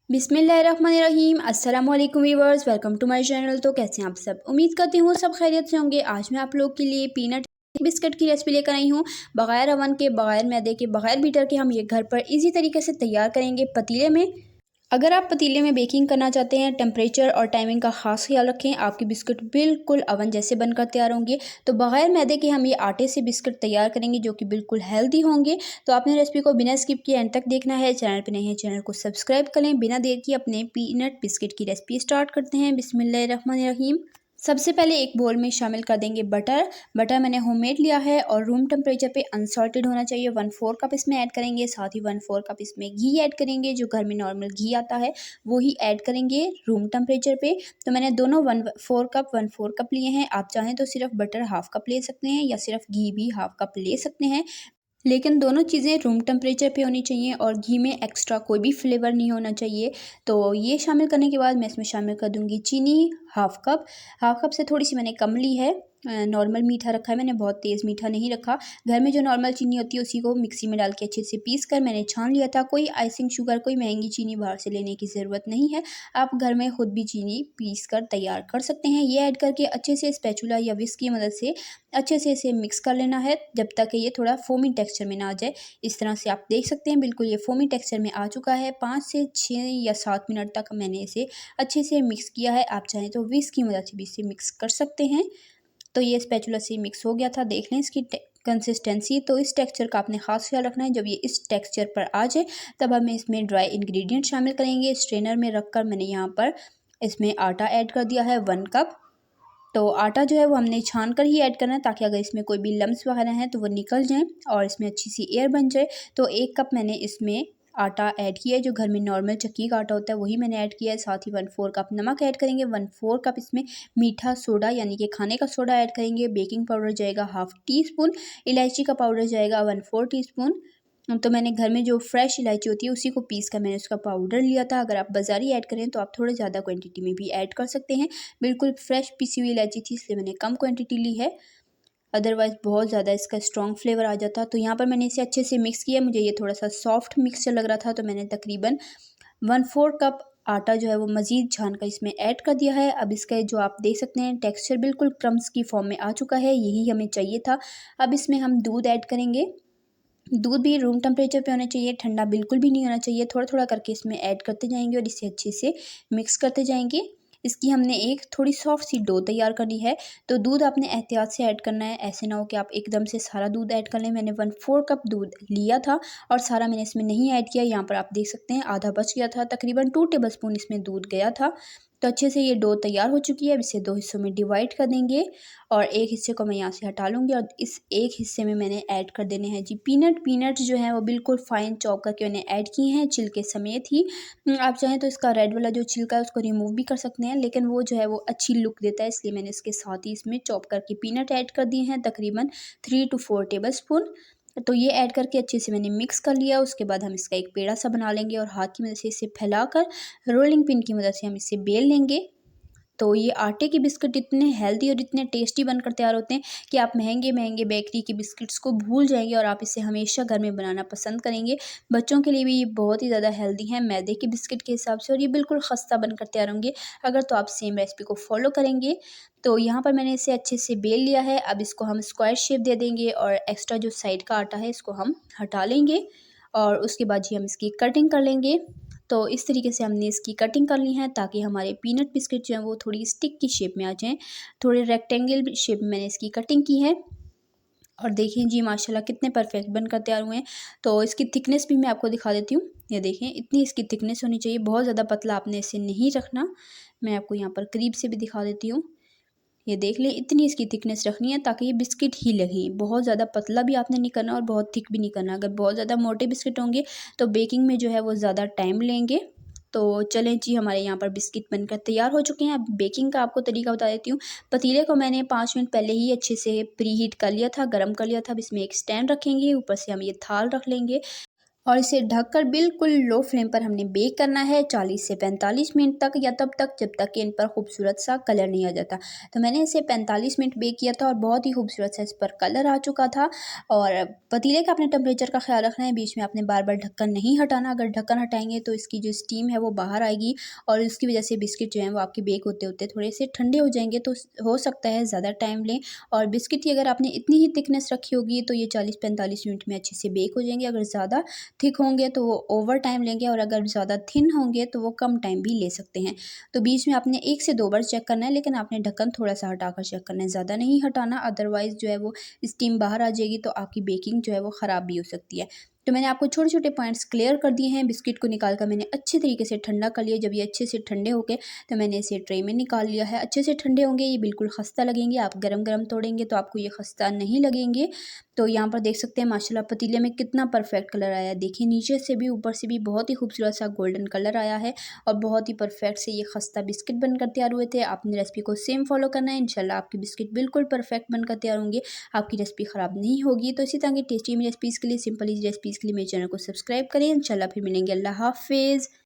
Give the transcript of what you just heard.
बिस्मिल्लाहिर्रहमानिर्रहीम। अस्सलाम वालेकुम viewers, welcome to my channel. तो कैसे हैं आप सब? उम्मीद करती हूँ सब खैरियत से होंगे। आज मैं आप लोग के लिए पीनट बिस्किट की रेसिपी लेकर आई हूँ। बगैर अवन के, बगैर मैदे के, बगैर बीटर के हम ये घर पर इजी तरीके से तैयार करेंगे पतीले में। अगर आप पतीले में बेकिंग करना चाहते हैं, टेम्परेचर और टाइमिंग का खास ख्याल रखें, आपकी बिस्किट बिल्कुल अवन जैसे बनकर तैयार होंगे। तो बगैर मैदे के हम ये आटे से बिस्किट तैयार करेंगे जो कि बिल्कुल हेल्दी होंगे। तो आपने रेसिपी को बिना स्किप किए एंड तक देखना है। चैनल पे नए हैं, चैनल को सब्सक्राइब कर लें। बिना देर किए अपने पीनट बिस्किट की रेसिपी स्टार्ट करते हैं। बिस्मिल्लाहिर्रहमानिर्रहीम। सबसे पहले एक बोल में शामिल कर देंगे बटर। बटर मैंने होममेड लिया है और रूम टेम्परेचर पे अनसॉल्टेड होना चाहिए। 1/4 कप इसमें ऐड करेंगे। साथ ही 1/4 कप इसमें घी ऐड करेंगे। जो घर में नॉर्मल घी आता है वो ही ऐड करेंगे रूम टेम्परेचर पे। तो मैंने दोनों 1/4 कप लिए हैं। आप चाहें तो सिर्फ बटर हाफ कप ले सकते हैं या सिर्फ घी भी हाफ कप ले सकते हैं, लेकिन दोनों चीज़ें रूम टेम्परेचर पे होनी चाहिए और घी में एक्स्ट्रा कोई भी फ्लेवर नहीं होना चाहिए। तो ये शामिल करने के बाद मैं इसमें शामिल कर दूंगी चीनी हाफ कप से थोड़ी सी मैंने कम ली है। नॉर्मल मीठा रखा है मैंने, बहुत तेज़ मीठा नहीं रखा। घर में जो नॉर्मल चीनी होती है उसी को मिक्सी में डाल के अच्छे से पीस कर मैंने छान लिया था। कोई आइसिंग शुगर, कोई महंगी चीनी बाहर से लेने की ज़रूरत नहीं है। आप घर में खुद भी चीनी पीस कर तैयार कर सकते हैं। ये ऐड करके अच्छे से स्पैचुला या विस्क की मदद से अच्छे से इसे मिक्स कर लेना है जब तक ये थोड़ा फोमी टेक्सचर में ना आ जाए। इस तरह से आप देख सकते हैं बिल्कुल ये फोमी टेक्सचर में आ चुका है। 5 से 6 या 7 मिनट तक मैंने इसे अच्छे से मिक्स किया है। आप चाहें तो विस्क की मदद से भी इसे मिक्स कर सकते हैं। तो ये स्पैचुला से मिक्स हो गया था, देख लें इसकी कंसिस्टेंसी। तो इस टेक्सचर का आपने खास ख्याल रखना है। जब ये इस टेक्सचर पर आ जाए तब हमें इसमें ड्राई इंग्रेडिएंट शामिल करेंगे। स्ट्रेनर में रखकर मैंने यहाँ पर इसमें आटा ऐड कर दिया है 1 कप। तो आटा जो है वो हमने छान कर ही ऐड करना है ताकि अगर इसमें कोई भी लम्स वगैरह हैं तो वो निकल जाएं और इसमें अच्छी सी एयर बन जाए। तो 1 कप मैंने इसमें आटा ऐड किया है। जो घर में नॉर्मल चक्की का आटा होता है वही मैंने ऐड किया है। साथ ही 1/4 कप नमक ऐड करेंगे। 1/4 कप इसमें मीठा सोडा यानी कि खाने का सोडा ऐड करेंगे। बेकिंग पाउडर जाएगा हाफ टी स्पून। इलायची का पाउडर जाएगा 1/4 टीस्पून। तो मैंने घर में जो फ्रेश इलायची होती है उसी को पीस कर मैंने उसका पाउडर लिया था। अगर आप बाज़ारी ऐड करें तो आप थोड़े ज़्यादा क्वांटिटी में भी ऐड कर सकते हैं। बिल्कुल फ्रेश पिसी हुई इलायची थी इसलिए मैंने कम क्वांटिटी ली है, अदरवाइज़ बहुत ज़्यादा इसका स्ट्रॉन्ग फ्लेवर आ जाता। तो यहाँ पर मैंने इसे अच्छे से मिक्स किया। मुझे ये थोड़ा सा सॉफ्ट मिक्सचर लग रहा था तो मैंने तकरीबन 1/4 कप आटा जो है वो मज़ीद छान कर इसमें ऐड कर दिया है। अब इसका जो आप देख सकते हैं टेक्सचर बिल्कुल क्रम्स की फॉर्म में आ चुका है, यही हमें चाहिए था। अब इसमें हम दूध ऐड करेंगे। दूध भी रूम टेम्परेचर पे होना चाहिए, ठंडा बिल्कुल भी नहीं होना चाहिए। थोड़ा थोड़ा करके इसमें ऐड करते जाएंगे और इसे अच्छे से मिक्स करते जाएंगे। इसकी हमने एक थोड़ी सॉफ्ट सी डो तैयार करनी है। तो दूध आपने एहतियात से ऐड करना है, ऐसे ना हो कि आप एकदम से सारा दूध ऐड कर लें। मैंने 1/4 कप दूध लिया था और सारा मैंने इसमें नहीं ऐड किया। यहाँ पर आप देख सकते हैं आधा बच गया था, तकरीबन 2 टेबल स्पून इसमें दूध गया था। तो अच्छे से ये डो तैयार हो चुकी है। अब इसे 2 हिस्सों में डिवाइड कर देंगे और एक हिस्से को मैं यहाँ से हटा लूँगी और इस एक हिस्से में मैंने ऐड कर देने हैं जी पीनट जो है वो बिल्कुल फाइन चॉप करके मैंने ऐड किए हैं छिलके समेत ही। आप चाहें तो इसका रेड वाला जो छिलका है उसको रिमूव भी कर सकते हैं, लेकिन वो जो है वो अच्छी लुक देता है, इसलिए मैंने इसके साथ ही इसमें चॉप करके पीनट ऐड कर दिए हैं तकरीबन 3 to 4 टेबल स्पून। तो ये ऐड करके अच्छे से मैंने मिक्स कर लिया। उसके बाद हम इसका एक पेड़ा सा बना लेंगे और हाथ की मदद से इसे फैलाकर रोलिंग पिन की मदद से हम इसे बेल लेंगे। तो ये आटे के बिस्किट इतने हेल्दी और इतने टेस्टी बनकर तैयार होते हैं कि आप महंगे महंगे बेकरी के बिस्किट्स को भूल जाएंगे और आप इसे हमेशा घर में बनाना पसंद करेंगे। बच्चों के लिए भी ये बहुत ही ज़्यादा हेल्दी हैं मैदे के बिस्किट के हिसाब से, और ये बिल्कुल खस्ता बनकर तैयार होंगे अगर तो आप सेम रेसिपी को फॉलो करेंगे। तो यहाँ पर मैंने इसे अच्छे से बेल लिया है। अब इसको हम स्क्वायर शेप दे देंगे और एक्स्ट्रा जो साइड का आटा है इसको हम हटा लेंगे और उसके बाद ही हम इसकी कटिंग कर लेंगे। तो इस तरीके से हमने इसकी कटिंग कर ली है ताकि हमारे पीनट बिस्किट जो हैं वो थोड़ी स्टिक की शेप में आ जाएं। थोड़े रेक्टेंगल शेप में मैंने इसकी कटिंग की है और देखिए जी माशाल्लाह कितने परफेक्ट बनकर तैयार हुए हैं। तो इसकी थिकनेस भी मैं आपको दिखा देती हूँ। ये देखें इतनी इसकी थिकनेस होनी चाहिए, बहुत ज़्यादा पतला आपने इसे नहीं रखना। मैं आपको यहाँ पर करीब से भी दिखा देती हूँ। ये देख लें इतनी इसकी थिकनेस रखनी है ताकि ये बिस्किट ही लगे। बहुत ज़्यादा पतला भी आपने नहीं करना और बहुत थिक भी नहीं करना। अगर बहुत ज़्यादा मोटे बिस्किट होंगे तो बेकिंग में जो है वो ज़्यादा टाइम लेंगे। तो चलें जी हमारे यहाँ पर बिस्किट बनकर तैयार हो चुके हैं। अब बेकिंग का आपको तरीका बता देती हूँ। पतीले को मैंने 5 मिनट पहले ही अच्छे से प्री हीट कर लिया था, गर्म कर लिया था। अब इसमें एक स्टैंड रखेंगे, ऊपर से हम ये थाल रख लेंगे। और इसे ढककर बिल्कुल लो फ्लेम पर हमने बेक करना है 40 से 45 मिनट तक, या तब तक जब तक कि इन पर खूबसूरत सा कलर नहीं आ जाता। तो मैंने इसे 45 मिनट बेक किया था और बहुत ही खूबसूरत सा इस पर कलर आ चुका था। और पतीले का अपने टेम्परेचर का ख्याल रखना है, बीच में आपने बार बार ढक्कन नहीं हटाना। अगर ढक्कन हटाएंगे तो इसकी जो स्टीम है वो बाहर आएगी और इसकी वजह से बिस्किट जो हैं वो आपके बेक होते होते थोड़े से ठंडे हो जाएंगे, तो हो सकता है ज़्यादा टाइम लें। और बिस्किट की अगर आपने इतनी ही थिकनेस रखी होगी तो ये 40-45 मिनट में अच्छे से बेक हो जाएंगे। अगर ज़्यादा थिक होंगे तो वो ओवर टाइम लेंगे, और अगर ज़्यादा थिन होंगे तो वो कम टाइम भी ले सकते हैं। तो बीच में आपने 1 से 2 बार चेक करना है, लेकिन आपने ढक्कन थोड़ा-सा हटाकर चेक करना है, ज़्यादा नहीं हटाना, अदरवाइज़ जो है वो स्टीम बाहर आ जाएगी तो आपकी बेकिंग जो है वो ख़राब भी हो सकती है। तो मैंने आपको छोटे-छोटे पॉइंट्स क्लियर कर दिए हैं। बिस्किट को निकाल कर मैंने अच्छे तरीके से ठंडा कर लिया। जब ये अच्छे से ठंडे हो गए तो मैंने इसे ट्रे में निकाल लिया है। अच्छे से ठंडे होंगे, ये बिल्कुल खस्ता लगेंगे। आप गरम-गरम तोड़ेंगे तो आपको ये खस्ता नहीं लगेंगे। तो यहाँ पर देख सकते हैं माशाल्लाह पतीले में कितना परफेक्ट कलर आया है। देखिए नीचे से भी ऊपर से भी बहुत ही खूबसूरत सा गोल्डन कलर आया है और बहुत ही परफेक्ट से ये खस्ता बिस्किट बनकर तैयार हुए थे। आपने रेसिपी को सेम फॉलो करना है, इंशाल्लाह आपके बिस्किट बिल्कुल परफेक्ट बनकर तैयार होंगे। आपकी रेसिपी ख़राब नहीं होगी। तो इसी तरह की टेस्टी रेसिपीज़ के लिए, सिंपल इज़ी रेसिपीज़ के लिए मेरे चैनल को सब्सक्राइब करें। इंशाल्लाह फिर मिलेंगे। अल्लाह हाफ़िज़।